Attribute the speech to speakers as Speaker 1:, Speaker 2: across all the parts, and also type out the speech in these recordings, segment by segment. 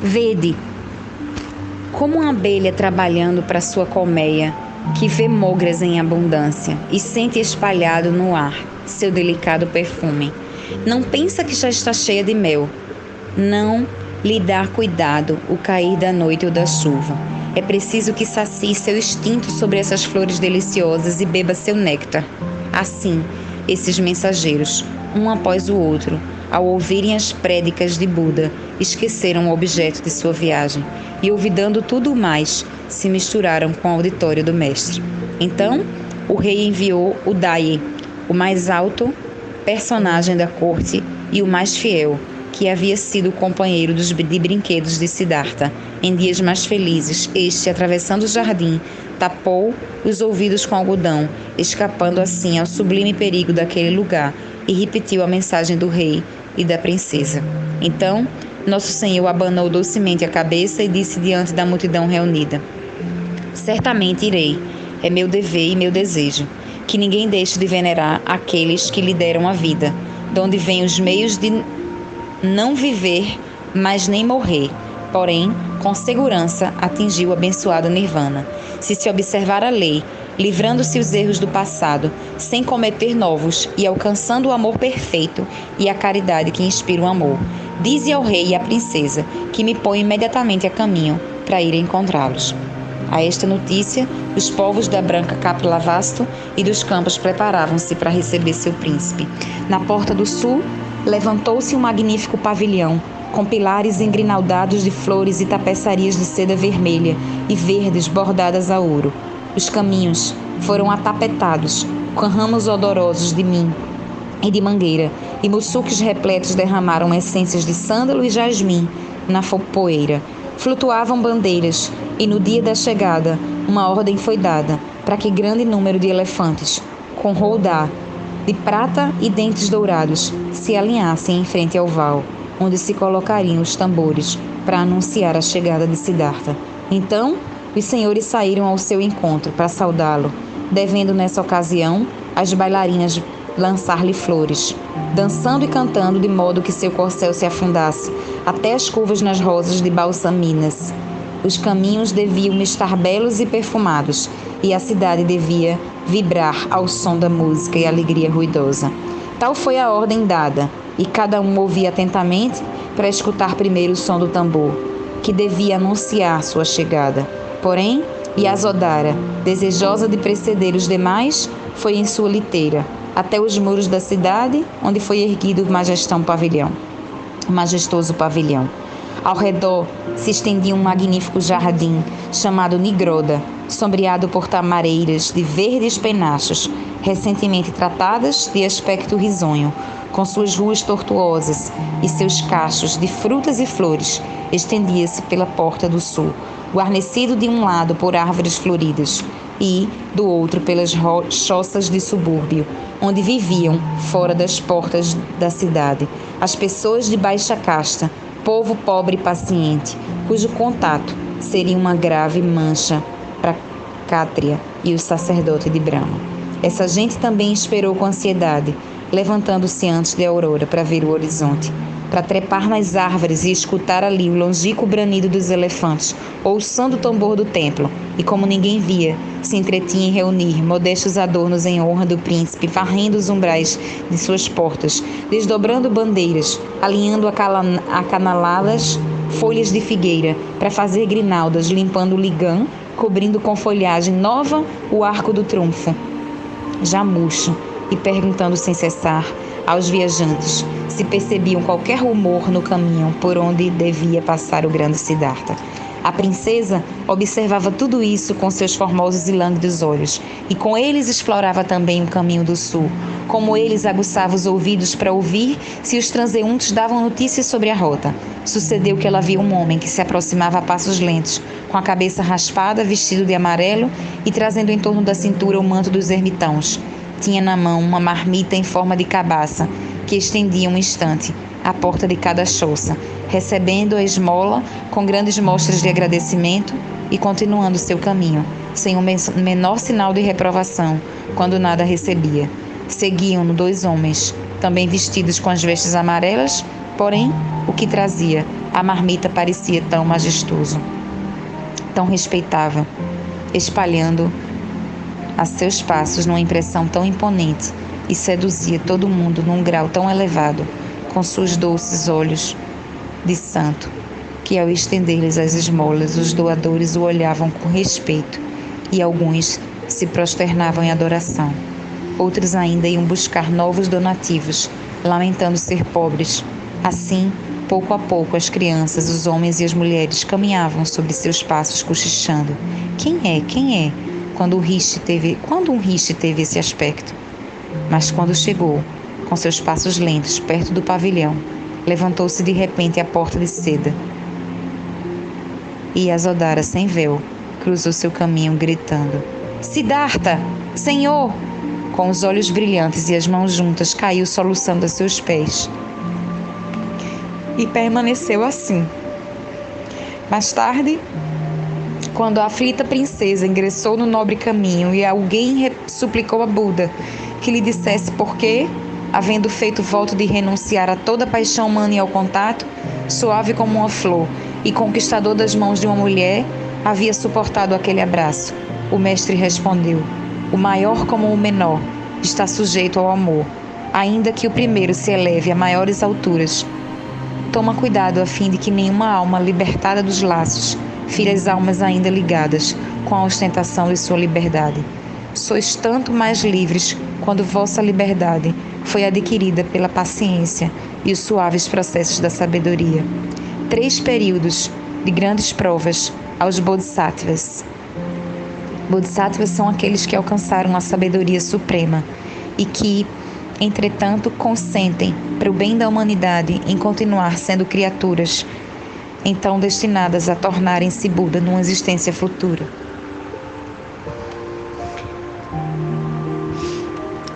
Speaker 1: Vede, como uma abelha trabalhando para sua colmeia, que vê mogras em abundância e sente espalhado no ar seu delicado perfume. Não pensa que já está cheia de mel. Não lhe dá cuidado o cair da noite ou da chuva. É preciso que sacie seu instinto sobre essas flores deliciosas e beba seu néctar. Assim, esses mensageiros, um após o outro, ao ouvirem as prédicas de Buda, esqueceram o objeto de sua viagem e, olvidando tudo o mais, se misturaram com o auditório do mestre. Então, o rei enviou o Dai, o mais alto personagem da corte e o mais fiel, que havia sido o companheiro de brinquedos de Siddhartha. Em dias mais felizes, este, atravessando o jardim, tapou os ouvidos com algodão, escapando assim ao sublime perigo daquele lugar, e repetiu a mensagem do rei e da princesa. Então, Nosso Senhor abanou docemente a cabeça e disse diante da multidão reunida: certamente irei, é meu dever e meu desejo, que ninguém deixe de venerar aqueles que lhe deram a vida, de onde vêm os meios de não viver, mas nem morrer, porém, com segurança, atingiu o abençoado Nirvana. Se observar a lei, livrando-se os erros do passado, sem cometer novos e alcançando o amor perfeito e a caridade que inspira o amor, dize ao rei e à princesa que me põe imediatamente a caminho para ir encontrá-los. A esta notícia, os povos da branca Kapilavastu e dos campos preparavam-se para receber seu príncipe. Na porta do sul, levantou-se um magnífico pavilhão, com pilares engrinaldados de flores e tapeçarias de seda vermelha e verdes bordadas a ouro. Os caminhos foram atapetados com ramos odorosos de mim e de mangueira, e muçuques repletos derramaram essências de sândalo e jasmim na poeira. Flutuavam bandeiras, e no dia da chegada, uma ordem foi dada para que grande número de elefantes, com roldá de prata e dentes dourados, se alinhassem em frente ao val, onde se colocariam os tambores para anunciar a chegada de Siddhartha. Então, os senhores saíram ao seu encontro para saudá-lo, devendo nessa ocasião as bailarinas lançar-lhe flores, dançando e cantando de modo que seu corcel se afundasse até as curvas nas rosas de balsaminas. Os caminhos deviam estar belos e perfumados, e a cidade devia vibrar ao som da música e alegria ruidosa. Tal foi a ordem dada, e cada um ouvia atentamente para escutar primeiro o som do tambor, que devia anunciar sua chegada. Porém, Yasodhara, desejosa de preceder os demais, foi em sua liteira, até os muros da cidade, onde foi erguido o majestoso pavilhão. Ao redor se estendia um magnífico jardim, chamado Nigroda, sombreado por tamareiras de verdes penachos, recentemente tratadas de aspecto risonho, com suas ruas tortuosas e seus cachos de frutas e flores, estendia-se pela porta do sul, guarnecido de um lado por árvores floridas e, do outro, pelas choças de subúrbio, onde viviam, fora das portas da cidade, as pessoas de baixa casta, povo pobre e paciente, cujo contato seria uma grave mancha para Kshatriya e o sacerdote de Brahma. Essa gente também esperou com ansiedade, levantando-se antes de aurora para ver o horizonte, para trepar nas árvores e escutar ali o longínquo branido dos elefantes ou o som do tambor do templo, e como ninguém via, se entretinha em reunir modestos adornos em honra do príncipe, varrendo os umbrais de suas portas, desdobrando bandeiras, alinhando acanaladas folhas de figueira para fazer grinaldas, limpando o ligã, cobrindo com folhagem nova o arco do trunfo, já murcho, e perguntando sem cessar aos viajantes se percebiam qualquer rumor no caminho por onde devia passar o grande Siddhartha. A princesa observava tudo isso com seus formosos e lânguidos olhos, e com eles explorava também o caminho do sul, como eles aguçava os ouvidos para ouvir se os transeuntes davam notícias sobre a rota. Sucedeu que ela viu um homem que se aproximava a passos lentos, com a cabeça raspada, vestido de amarelo e trazendo em torno da cintura o manto dos ermitãos. Tinha na mão uma marmita em forma de cabaça, que estendia um instante à porta de cada choça, recebendo a esmola com grandes mostras de agradecimento e continuando seu caminho, sem o menor sinal de reprovação, quando nada recebia. Seguiam-no 2 homens, também vestidos com as vestes amarelas, porém, o que trazia A marmita parecia tão majestoso, tão respeitável, espalhando a seus passos numa impressão tão imponente e seduzia todo mundo num grau tão elevado, com seus doces olhos de santo, que ao estender-lhes as esmolas, os doadores o olhavam com respeito e alguns se prosternavam em adoração. Outros ainda iam buscar novos donativos, lamentando ser pobres. Assim, pouco a pouco, as crianças, os homens e as mulheres caminhavam sobre seus passos cochichando. Quem é? Quem é? Quando um riche teve esse aspecto. Mas quando chegou, com seus passos lentos, perto do pavilhão, levantou-se de repente a porta de seda. E Yasodhara, sem véu, cruzou seu caminho gritando: Siddhartha! Senhor! Com os olhos brilhantes e as mãos juntas, caiu soluçando a seus pés. E permaneceu assim. Mais tarde, quando a aflita princesa ingressou no nobre caminho e alguém suplicou a Buda que lhe dissesse por que, havendo feito voto de renunciar a toda paixão humana e ao contato, suave como uma flor e conquistador das mãos de uma mulher, havia suportado aquele abraço. O mestre respondeu: o maior como o menor está sujeito ao amor, ainda que o primeiro se eleve a maiores alturas. Toma cuidado a fim de que nenhuma alma libertada dos laços fira as almas ainda ligadas com a ostentação de sua liberdade. Sois tanto mais livres quando vossa liberdade foi adquirida pela paciência e os suaves processos da sabedoria. 3 períodos de grandes provas aos Bodhisattvas. Bodhisattvas são aqueles que alcançaram a sabedoria suprema e que, entretanto, consentem, para o bem da humanidade, em continuar sendo criaturas, então destinadas a tornarem-se Buda numa existência futura.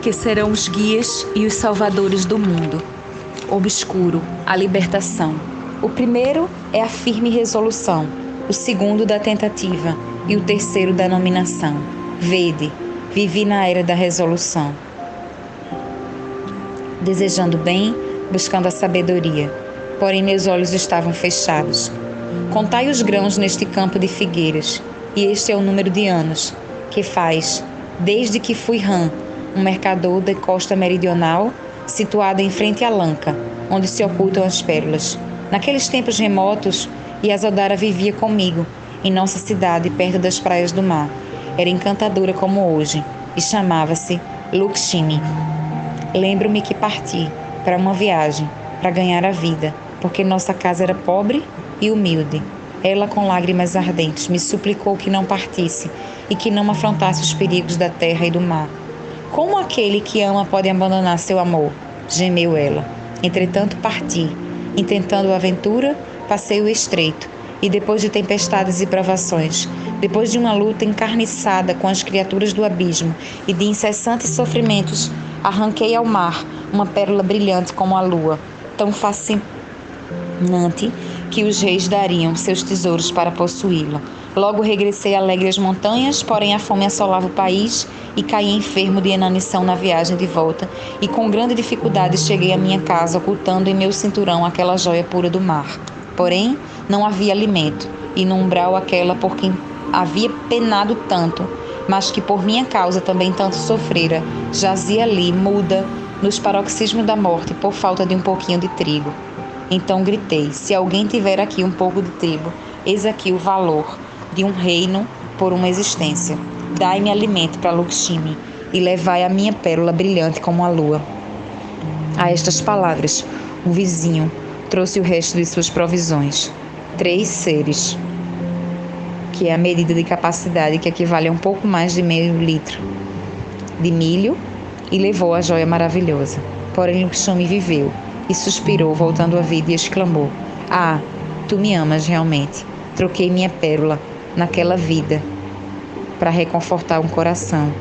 Speaker 1: Que serão os guias e os salvadores do mundo. Obscuro, a libertação. O primeiro é a firme resolução, o segundo da tentativa e o terceiro da nominação. Vede, vivi na era da resolução. Desejando bem, buscando a sabedoria, porém meus olhos estavam fechados. Contai os grãos neste campo de figueiras, e este é o número de anos que faz, desde que fui rã, um mercador da costa meridional, situado em frente à Lanka, onde se ocultam as pérolas. Naqueles tempos remotos, Yasodhara vivia comigo, em nossa cidade, perto das praias do mar. Era encantadora como hoje, e chamava-se Lakshmi. Lembro-me que parti para uma viagem, para ganhar a vida, porque nossa casa era pobre e humilde. Ela, com lágrimas ardentes, me suplicou que não partisse e que não afrontasse os perigos da terra e do mar. Como aquele que ama pode abandonar seu amor? Gemeu ela. Entretanto, parti. Intentando a aventura, passei o estreito, e depois de tempestades e provações, depois de uma luta encarniçada com as criaturas do abismo e de incessantes sofrimentos, arranquei ao mar uma pérola brilhante como a lua, tão fascinante que os reis dariam seus tesouros para possuí-la. Logo regressei alegre às montanhas, porém a fome assolava o país e caí enfermo de inanição na viagem de volta, e com grande dificuldade cheguei à minha casa, ocultando em meu cinturão aquela joia pura do mar. Porém, não havia alimento, e no umbral aquela por quem havia penado tanto, mas que por minha causa também tanto sofrera, jazia ali, muda, nos paroxismos da morte, por falta de um pouquinho de trigo. Então gritei: se alguém tiver aqui um pouco de trigo, eis aqui o valor de um reino por uma existência. Dai-me alimento para Lakshmi e levai a minha pérola brilhante como a lua. A estas palavras, um vizinho trouxe o resto de suas provisões. 3 seres, que é a medida de capacidade que equivale a um pouco mais de meio litro de milho, e levou a joia maravilhosa. Porém, Lakshmi viveu e suspirou, voltando à vida, e exclamou: ah, tu me amas realmente. Troquei minha pérola naquela vida para reconfortar um coração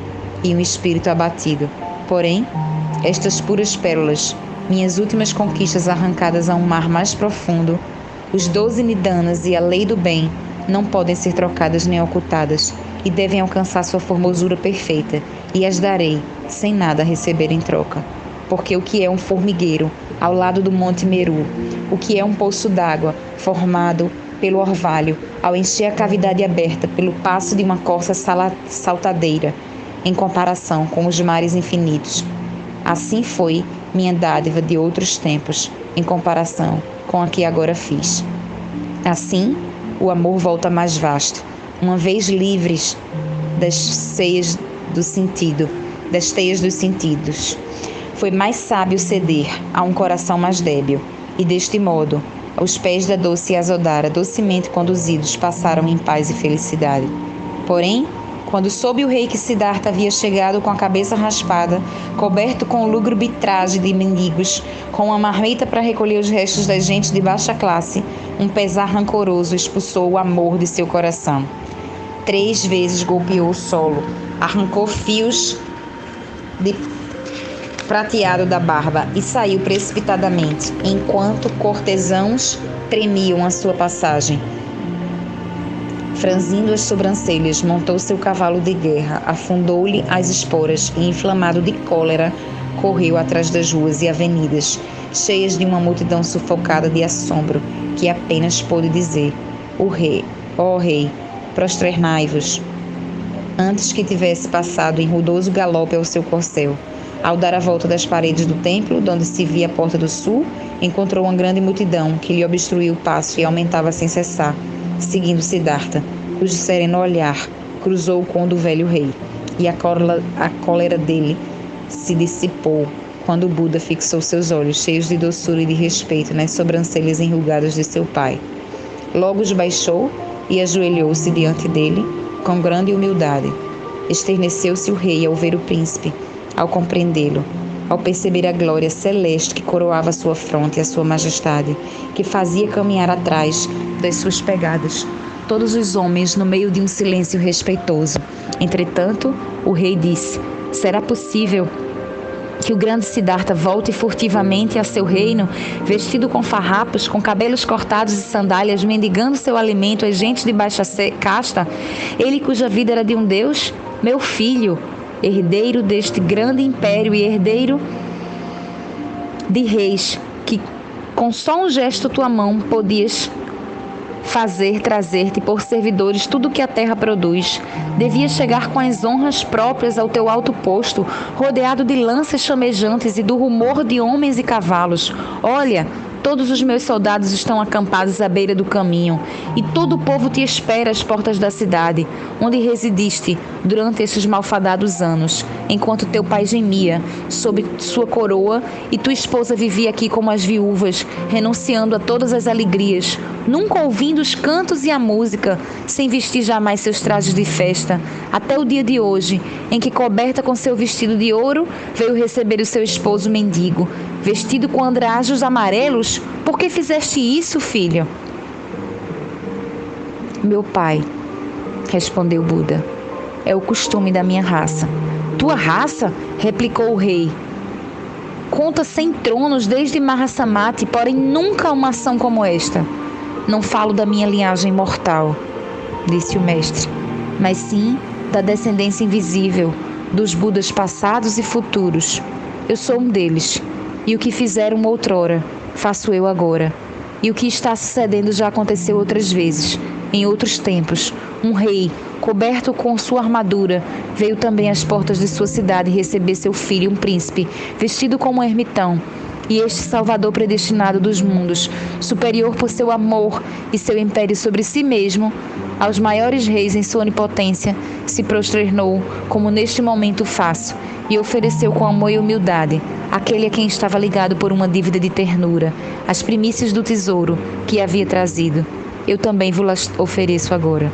Speaker 1: e um espírito abatido. Porém, estas puras pérolas, minhas últimas conquistas arrancadas a um mar mais profundo, os 12 nidanas e a lei do bem, não podem ser trocadas nem ocultadas, e devem alcançar sua formosura perfeita, e as darei, sem nada receber em troca. Porque o que é um formigueiro ao lado do Monte Meru, o que é um poço d'água formado pelo orvalho, ao encher a cavidade aberta pelo passo de uma corça saltadeira, em comparação com os mares infinitos. Assim foi minha dádiva de outros tempos, em comparação com a que agora fiz. Assim, o amor volta mais vasto, uma vez livres das teias dos sentidos. Foi mais sábio ceder a um coração mais débil, e deste modo, os pés da doce Yasodhara, docemente conduzidos, passaram em paz e felicidade. Porém, quando soube o rei que Siddhartha havia chegado com a cabeça raspada, coberto com um lúgubre traje de mendigos, com uma marmita para recolher os restos das gentes de baixa classe, um pesar rancoroso expulsou o amor de seu coração. 3 vezes golpeou o solo, arrancou fios de prateado da barba e saiu precipitadamente, enquanto cortesãos tremiam a sua passagem. Franzindo as sobrancelhas, montou seu cavalo de guerra, afundou-lhe as esporas e, inflamado de cólera, correu atrás das ruas e avenidas, cheias de uma multidão sufocada de assombro, que apenas pôde dizer: ó rei, prosternai-vos. Antes que tivesse passado em rudoso galope ao seu corcel, ao dar a volta das paredes do templo, donde se via a porta do sul, encontrou uma grande multidão que lhe obstruía o passo e aumentava sem cessar, seguindo Siddhartha, cujo sereno olhar cruzou com o do velho rei, e a cólera dele se dissipou quando o Buda fixou seus olhos cheios de doçura e de respeito nas sobrancelhas enrugadas de seu pai. Logo os baixou e ajoelhou-se diante dele com grande humildade. Esterneceu-se o rei ao ver o príncipe, ao compreendê-lo, ao perceber a glória celeste que coroava sua fronte e a sua majestade, que fazia caminhar atrás das suas pegadas todos os homens no meio de um silêncio respeitoso. Entretanto, o rei disse: será possível que o grande Siddhartha volte furtivamente a seu reino, vestido com farrapos, com cabelos cortados e sandálias, mendigando seu alimento às gentes de baixa casta, ele cuja vida era de um deus? Meu filho, herdeiro deste grande império e herdeiro de reis, que com só um gesto tua mão podias fazer trazer-te por servidores tudo o que a terra produz. Devias chegar com as honras próprias ao teu alto posto, rodeado de lanças chamejantes e do rumor de homens e cavalos. Olha, todos os meus soldados estão acampados à beira do caminho, e todo o povo te espera às portas da cidade, onde residiste durante esses malfadados anos, enquanto teu pai gemia sob sua coroa e tua esposa vivia aqui como as viúvas, renunciando a todas as alegrias, nunca ouvindo os cantos e a música, sem vestir jamais seus trajes de festa, até o dia de hoje, em que, coberta com seu vestido de ouro, veio receber o seu esposo mendigo, vestido com andrajos amarelos. Por que fizeste isso, filho? Meu pai, respondeu Buda, é o costume da minha raça. Tua raça? Replicou o rei. Conta 100 tronos desde Mahasamati, porém nunca uma ação como esta. Não falo da minha linhagem mortal, disse o mestre, mas sim da descendência invisível, dos Budas passados e futuros. Eu sou um deles, e o que fizeram outrora, faço eu agora. E o que está sucedendo já aconteceu outras vezes, em outros tempos. Um rei, coberto com sua armadura, veio também às portas de sua cidade receber seu filho, um príncipe, vestido como um ermitão. E este Salvador predestinado dos mundos, superior por seu amor e seu império sobre si mesmo, aos maiores reis em sua onipotência, se prosternou, como neste momento faço, e ofereceu com amor e humildade aquele a quem estava ligado por uma dívida de ternura, as primícias do tesouro que havia trazido. Eu também vos ofereço agora.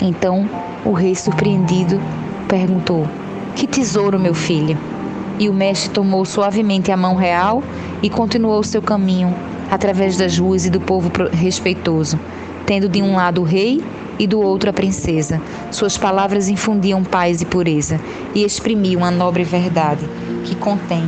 Speaker 1: Então o rei, surpreendido, perguntou: que tesouro, meu filho? E o mestre tomou suavemente a mão real e continuou seu caminho através das ruas e do povo respeitoso, tendo de um lado o rei e do outro a princesa. Suas palavras infundiam paz e pureza e exprimiam a nobre verdade que contém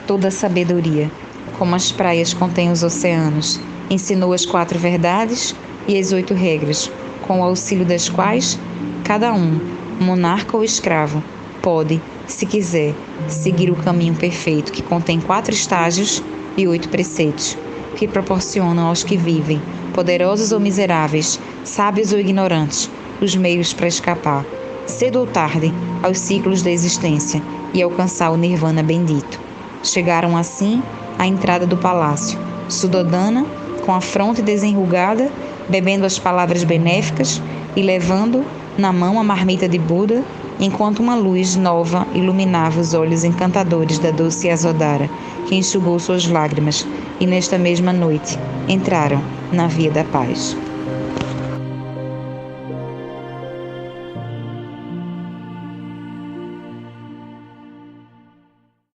Speaker 1: toda a sabedoria, como as praias contêm os oceanos. Ensinou as 4 verdades e as 8 regras, com o auxílio das quais cada um monarca ou escravo, pode, se quiser, seguir o caminho perfeito que contém 4 estágios e 8 preceitos, que proporcionam aos que vivem, poderosos ou miseráveis, sábios ou ignorantes, os meios para escapar, cedo ou tarde, aos ciclos da existência e alcançar o nirvana bendito. Chegaram assim à entrada do palácio, Suddhodana, com a fronte desenrugada, bebendo as palavras benéficas e levando na mão a marmita de Buda, enquanto uma luz nova iluminava os olhos encantadores da doce Yasodhara, que enxugou suas lágrimas, e nesta mesma noite entraram na Via da Paz.